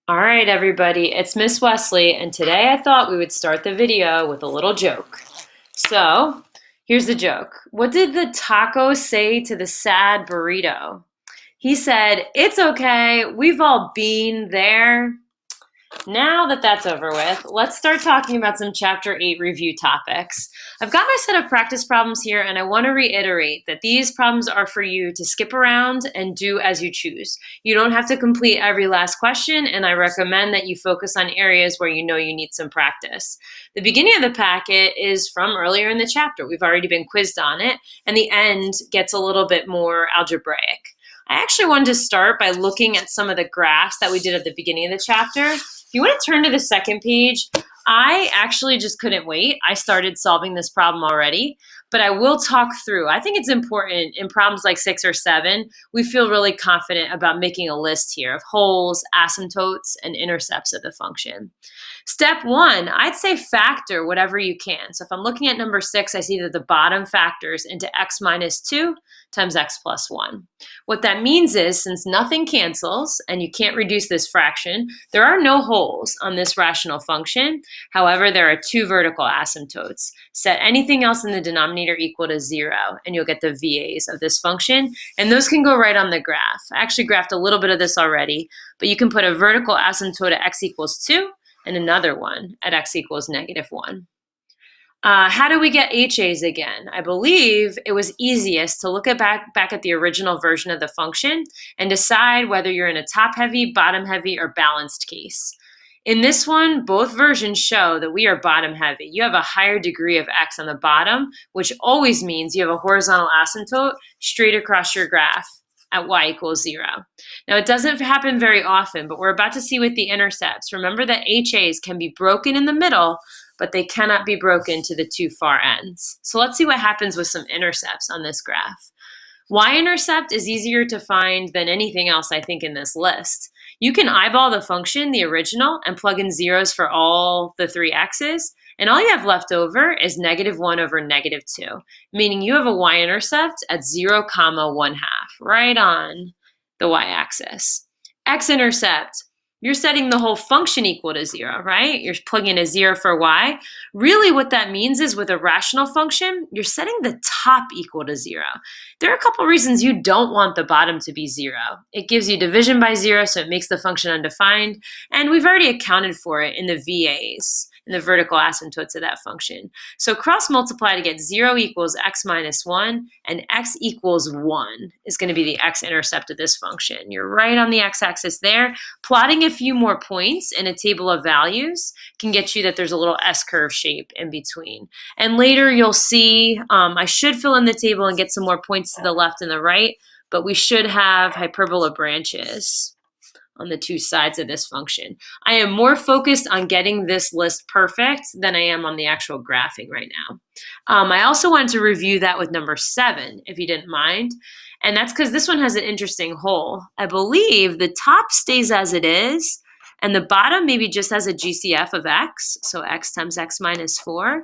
All right, everybody, it's Miss Wesley, and today I thought we would start the video with a little joke. So, here's the joke. What did the taco say to the sad burrito? He said, "It's okay, we've all been there." Now that that's over with, let's start talking about some Chapter 8 review topics. I've got my set of practice problems here, and I want to reiterate that these problems are for you to skip around and do as you choose. You don't have to complete every last question, and I recommend that you focus on areas where you know you need some practice. The beginning of the packet is from earlier in the chapter. We've already been quizzed on it, and the end gets a little bit more algebraic. I actually wanted to start by looking at some of the graphs that we did at the beginning of the chapter. If you want to turn to the second page, I actually just couldn't wait. I started solving this problem already, but I will talk through. I think it's important in problems like 6 or 7, we feel really confident about making a list here of holes, asymptotes, and intercepts of the function. Step 1, I'd say factor whatever you can. So if I'm looking at number 6, I see that the bottom factors into x minus 2 times x plus 1. What that means is, since nothing cancels and you can't reduce this fraction, there are no holes on this rational function. However, there are 2 vertical asymptotes. Set anything else in the denominator equal to 0, and you'll get the VAs of this function, and those can go right on the graph. I actually graphed a little bit of this already, but you can put a vertical asymptote at x equals 2 and another one at x equals negative 1. How do we get HAs again? I believe it was easiest to look back at the original version of the function and decide whether you're in a top-heavy, bottom-heavy, or balanced case. In this one, both versions show that we are bottom-heavy. You have a higher degree of x on the bottom, which always means you have a horizontal asymptote straight across your graph at y equals 0. Now, it doesn't happen very often, but we're about to see with the intercepts. Remember that HAs can be broken in the middle, but they cannot be broken to the 2 far ends. So let's see what happens with some intercepts on this graph. Y-intercept is easier to find than anything else, I think, in this list. You can eyeball the function, the original, and plug in zeros for all the 3 x's, and all you have left over is negative 1 over negative 2, meaning you have a y-intercept at 0, 1/2, right on the y-axis. X-intercept, you're setting the whole function equal to 0, right? You're plugging in a 0 for y. Really what that means is with a rational function, you're setting the top equal to 0. There are a couple reasons you don't want the bottom to be 0. It gives you division by 0, so it makes the function undefined, and we've already accounted for it in the VAs, in the vertical asymptotes of that function. So cross multiply to get 0 equals x minus 1, and x equals 1 is going to be the x-intercept of this function. You're right on the x-axis there. Plotting a few more points in a table of values can get you that there's a little S-curve shape in between. And later you'll see, I should fill in the table and get some more points to the left and the right, but we should have hyperbola branches on the 2 sides of this function. I am more focused on getting this list perfect than I am on the actual graphing right now. I also wanted to review that with number 7, if you didn't mind. And that's because this one has an interesting hole. I believe the top stays as it is, and the bottom maybe just has a GCF of x, so x times x minus 4.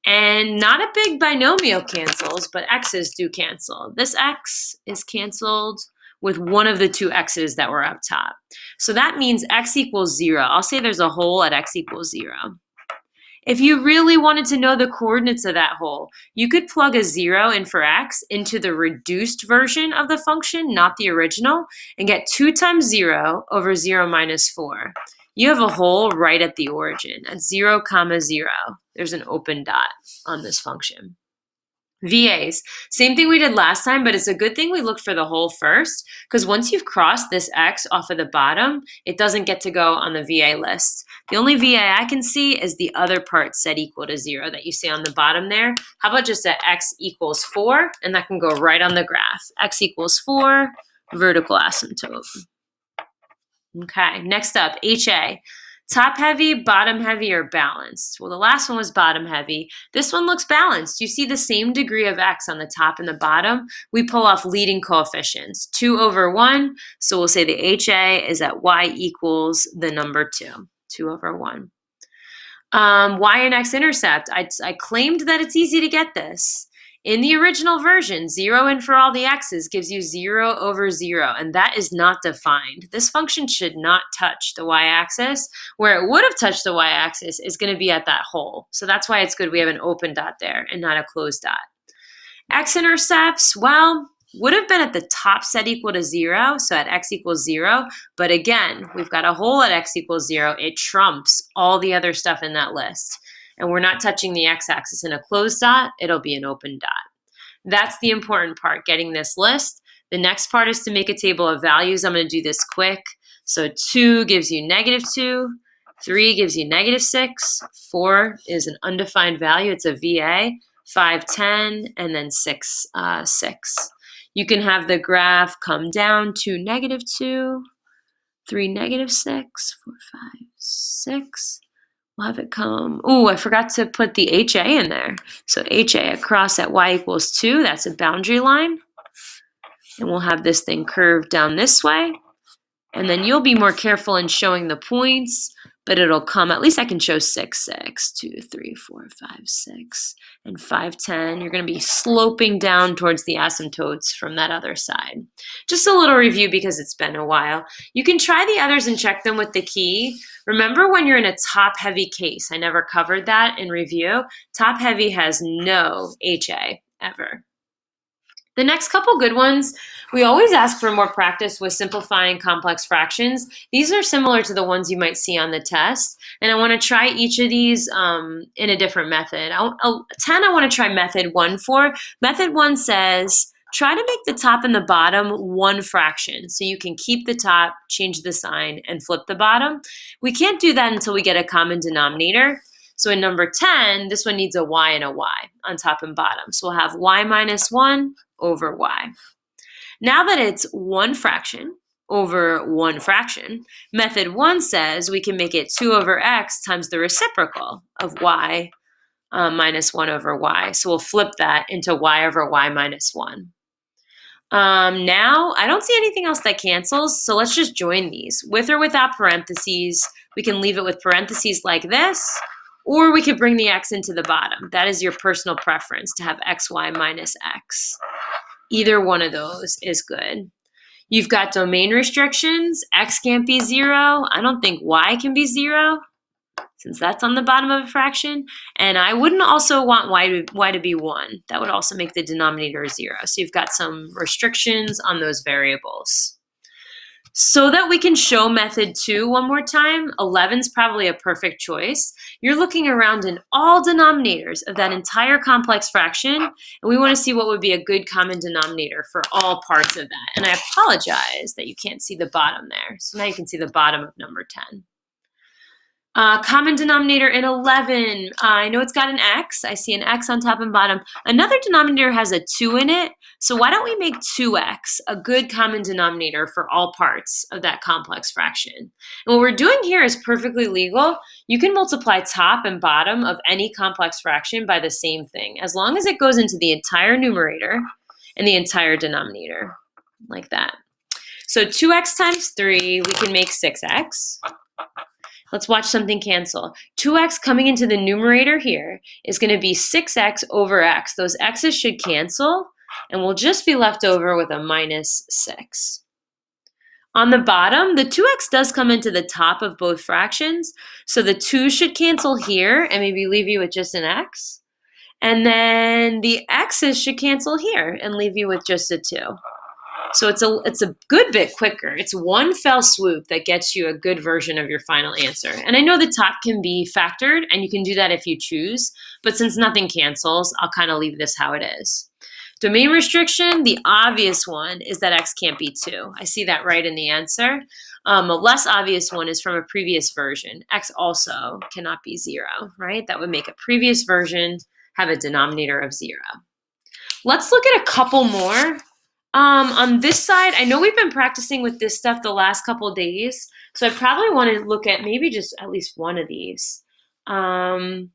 And not a big binomial cancels, but x's do cancel. This x is canceled with one of the 2 x's that were up top. So that means x equals 0. I'll say there's a hole at x equals 0. If you really wanted to know the coordinates of that hole, you could plug a 0 in for x into the reduced version of the function, not the original, and get 2 times 0 over 0 minus 4. You have a hole right at the origin, at 0, 0. There's an open dot on this function. VAs, same thing we did last time, but it's a good thing we looked for the hole first, because once you've crossed this x off of the bottom, it doesn't get to go on the VA list. The only VA I can see is the other part set equal to 0 that you see on the bottom there. How about just at x equals 4, and that can go right on the graph. X equals 4, vertical asymptote. Okay, next up, HA. Top heavy, bottom heavy, or balanced? Well, the last one was bottom heavy. This one looks balanced. You see the same degree of x on the top and the bottom. We pull off leading coefficients, 2 over 1. So we'll say the HA is at y equals the number 2, 2 over 1. Y and x intercept. I claimed that it's easy to get this. In the original version, 0 in for all the x's gives you 0 over 0, and that is not defined. This function should not touch the y-axis. Where it would have touched the y-axis is going to be at that hole. So that's why it's good we have an open dot there and not a closed dot. X-intercepts, well, would have been at the top set equal to 0, so at x equals 0. But again, we've got a hole at x equals 0. It trumps all the other stuff in that list. And we're not touching the x-axis in a closed dot. It'll be an open dot. That's the important part, getting this list. The next part is to make a table of values. I'm going to do this quick. So 2 gives you -2. 3 gives you -6. 4 is an undefined value. It's a VA. 5, 10, and then 6, 6. You can have the graph come down to -2, 3, -6, 4, 5, 6. We'll have it come, oh, I forgot to put the HA in there. So HA across at y equals 2, that's a boundary line. And we'll have this thing curved down this way. And then you'll be more careful in showing the points, but it'll come, at least I can show 6, 6, 2, 3, 4, 5, 6, and 5, 10. You're going to be sloping down towards the asymptotes from that other side. Just a little review because it's been a while. You can try the others and check them with the key. Remember when you're in a top-heavy case, I never covered that in review. Top-heavy has no HA ever. The next couple good ones, we always ask for more practice with simplifying complex fractions. These are similar to the ones you might see on the test, and I want to try each of these in a different method. 10 I want to try method 1 for. Method 1 says, try to make the top and the bottom one fraction. So you can keep the top, change the sign, and flip the bottom. We can't do that until we get a common denominator. So in number 10, this one needs a y and a y on top and bottom. So we'll have y minus 1 over y. Now that it's one fraction over one fraction, method 1 says we can make it 2 over x times the reciprocal of y minus 1 over y. So we'll flip that into y over y minus 1. Now, I don't see anything else that cancels, so let's just join these. With or without parentheses, we can leave it with parentheses like this, or we could bring the x into the bottom. That is your personal preference, to have xy minus x. Either one of those is good. You've got domain restrictions. X can't be 0. I don't think y can be 0, since that's on the bottom of a fraction. And I wouldn't also want y to be 1. That would also make the denominator 0. So you've got some restrictions on those variables. So that we can show method 2 one more time, 11 is probably a perfect choice. You're looking around in all denominators of that entire complex fraction, and we want to see what would be a good common denominator for all parts of that. And I apologize that you can't see the bottom there. So now you can see the bottom of number 10. Common denominator in 11. I know it's got an x. I see an x on top and bottom. Another denominator has a 2 in it. So why don't we make 2x a good common denominator for all parts of that complex fraction? And what we're doing here is perfectly legal. You can multiply top and bottom of any complex fraction by the same thing, as long as it goes into the entire numerator and the entire denominator, like that. So 2x times 3, we can make 6x. Let's watch something cancel. 2x coming into the numerator here is going to be 6x over x. Those x's should cancel, and we'll just be left over with a minus 6. On the bottom, the 2x does come into the top of both fractions, so the 2 should cancel here and maybe leave you with just an x. And then the x's should cancel here and leave you with just a 2. So it's a good bit quicker. It's one fell swoop that gets you a good version of your final answer. And I know the top can be factored, and you can do that if you choose, but since nothing cancels, I'll kind of leave this how it is. Domain restriction, the obvious one is that x can't be 2. I see that right in the answer. A less obvious one is from a previous version. X also cannot be 0, right? That would make a previous version have a denominator of 0. Let's look at a couple more. On this side, I know we've been practicing with this stuff the last couple days, so I probably want to look at maybe just at least one of these. I'm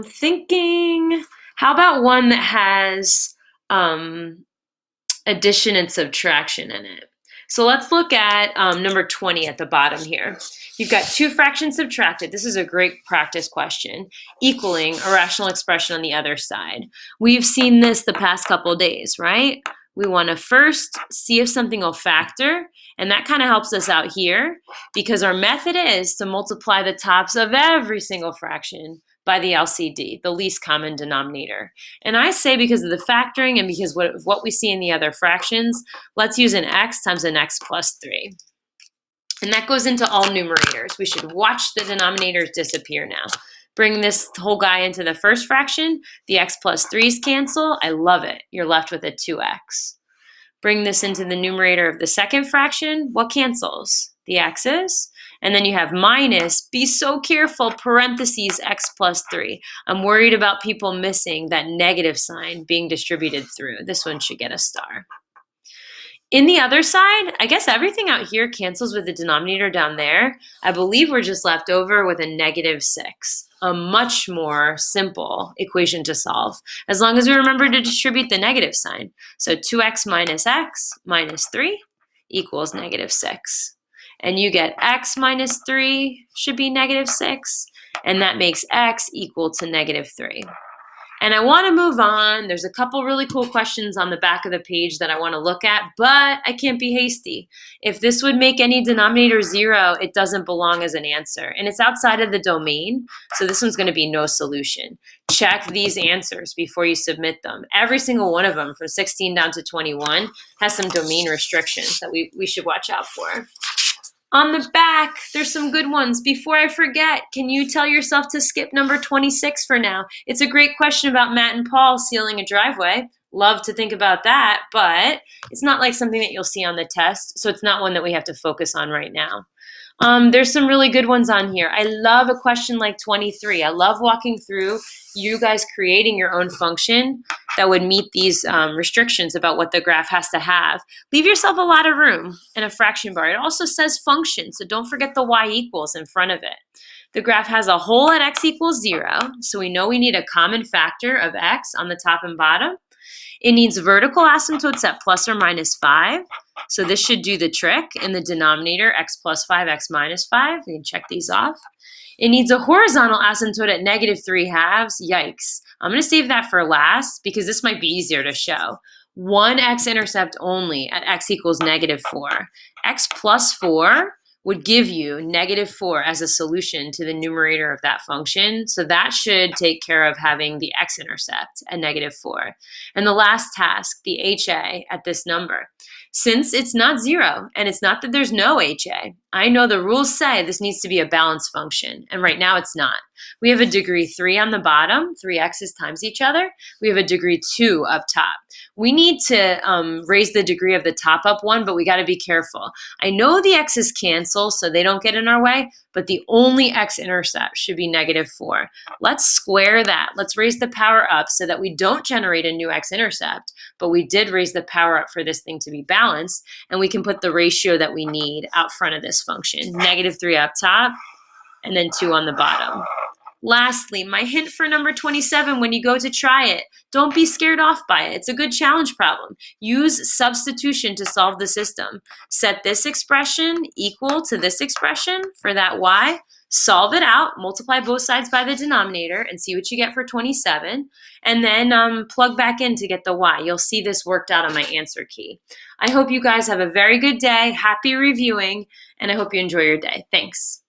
thinking, how about one that has addition and subtraction in it? So let's look at number 20 at the bottom here. You've got two fractions subtracted. This is a great practice question, equaling a rational expression on the other side. We've seen this the past couple of days, right? We want to first see if something will factor, and that kind of helps us out here because our method is to multiply the tops of every single fraction by the LCD, the least common denominator. And I say because of the factoring and because what we see in the other fractions, let's use an x times an x plus 3. And that goes into all numerators. We should watch the denominators disappear now. Bring this whole guy into the first fraction. The x plus 3's cancel. I love it. You're left with a 2x. Bring this into the numerator of the second fraction. What cancels? The x's. And then you have minus, be so careful, parentheses x plus 3. I'm worried about people missing that negative sign being distributed through. This one should get a star. In the other side, I guess everything out here cancels with the denominator down there. I believe we're just left over with a negative 6. A much more simple equation to solve, as long as we remember to distribute the negative sign. So 2x minus 3 equals negative 6. And you get x minus 3 should be negative 6, and that makes x equal to negative 3. And I want to move on. There's a couple really cool questions on the back of the page that I want to look at, but I can't be hasty. If this would make any denominator 0, it doesn't belong as an answer. And it's outside of the domain, so this one's going to be no solution. Check these answers before you submit them. Every single one of them, from 16 down to 21, has some domain restrictions that we should watch out for. On the back, there's some good ones. Before I forget, can you tell yourself to skip number 26 for now? It's a great question about Matt and Paul sealing a driveway. Love to think about that, but it's not like something that you'll see on the test, so it's not one that we have to focus on right now. There's some really good ones on here. I love a question like 23. I love walking through you guys creating your own function that would meet these restrictions about what the graph has to have. Leave yourself a lot of room in a fraction bar. It also says function, so don't forget the y equals in front of it. The graph has a hole at x equals 0, so we know we need a common factor of x on the top and bottom. It needs vertical asymptotes at plus or minus 5. So this should do the trick in the denominator, x plus 5, x minus 5. We can check these off. It needs a horizontal asymptote at negative 3/2. Yikes. I'm going to save that for last because this might be easier to show. One x-intercept only at x equals negative 4. X plus 4 would give you negative 4 as a solution to the numerator of that function. So that should take care of having the x-intercept at negative 4. And the last task, the HA at this number. Since it's not 0, and it's not that there's no HA, I know the rules say this needs to be a balanced function, and right now it's not. We have a degree 3 on the bottom, 3 x's times each other. We have a degree 2 up top. We need to raise the degree of the top up one, but we got to be careful. I know the x's cancel, so they don't get in our way, but the only x-intercept should be negative 4. Let's square that. Let's raise the power up so that we don't generate a new x-intercept, but we did raise the power up for this thing to be balanced, and we can put the ratio that we need out front of this function. Negative 3 up top, and then 2 on the bottom. Lastly, my hint for number 27 when you go to try it, don't be scared off by it. It's a good challenge problem. Use substitution to solve the system. Set this expression equal to this expression for that y. Solve it out, multiply both sides by the denominator and see what you get for 27, and then plug back in to get the y. You'll see this worked out on my answer key. I hope you guys have a very good day, happy reviewing, and I hope you enjoy your day. Thanks.